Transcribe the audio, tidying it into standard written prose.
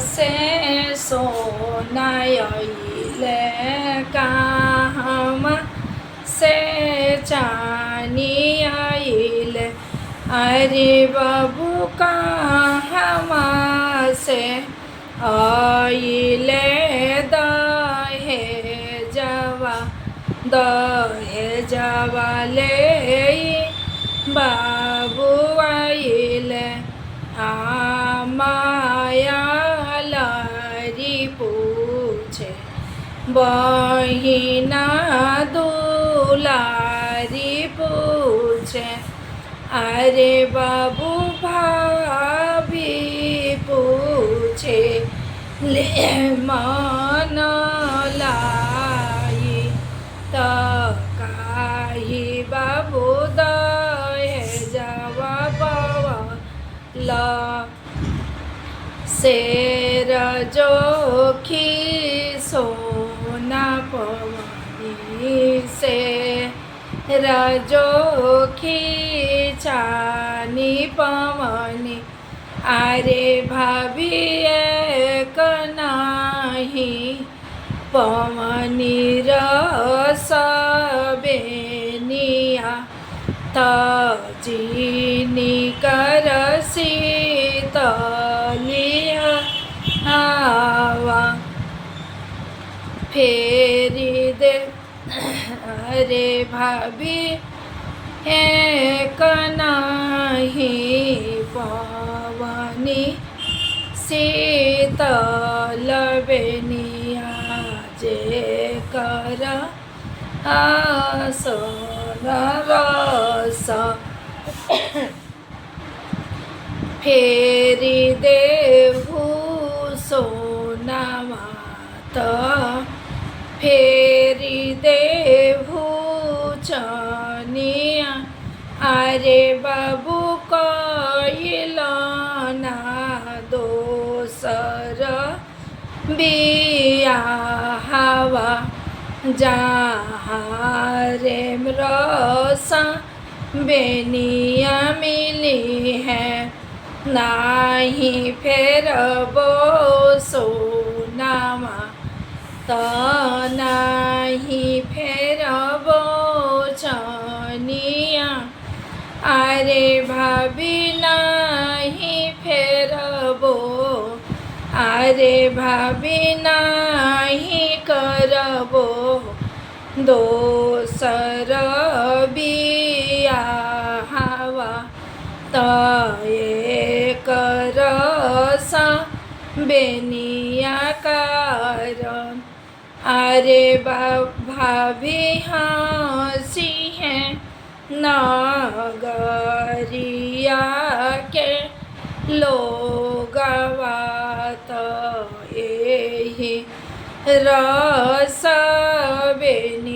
से सोनायले कहाँ से चानी आइले। अरे बाबू कहाँ से आइले दहेजवा ले बाबू आइले। माया लारी पूछे बहिना दुलारी पूछे। अरे बाबू भाभी पूछे ले मन लाई तो काही बाबू दहेजवा पवला। शेर जोखी सोना पवनी शेर जोखी चानी पवनी। अरे भाभी एक नाही पवनी रस बेनिया तजीनी कर शीतलिया हवा फेरी दे। अरे भाभी एक नाही पवनी शीतल बेनिया जे कर आसन रस फेरी देहु सोना मात फेरी देहु चनिया। अरे बाबू कइलना दोसर बियाहवा जहाँ रे रस बेनिया मिली है। नाही फेरबो सोनामा तो नाही फेरबो चनिया। अरे भाभी नाही फेरबो। अरे भाभी नाही करबो दोसर बियाहवा तो एक रस बेनिया कारण। अरे भाभी हंसी है नगरिया के लोगवा तो यही रस बेनिया।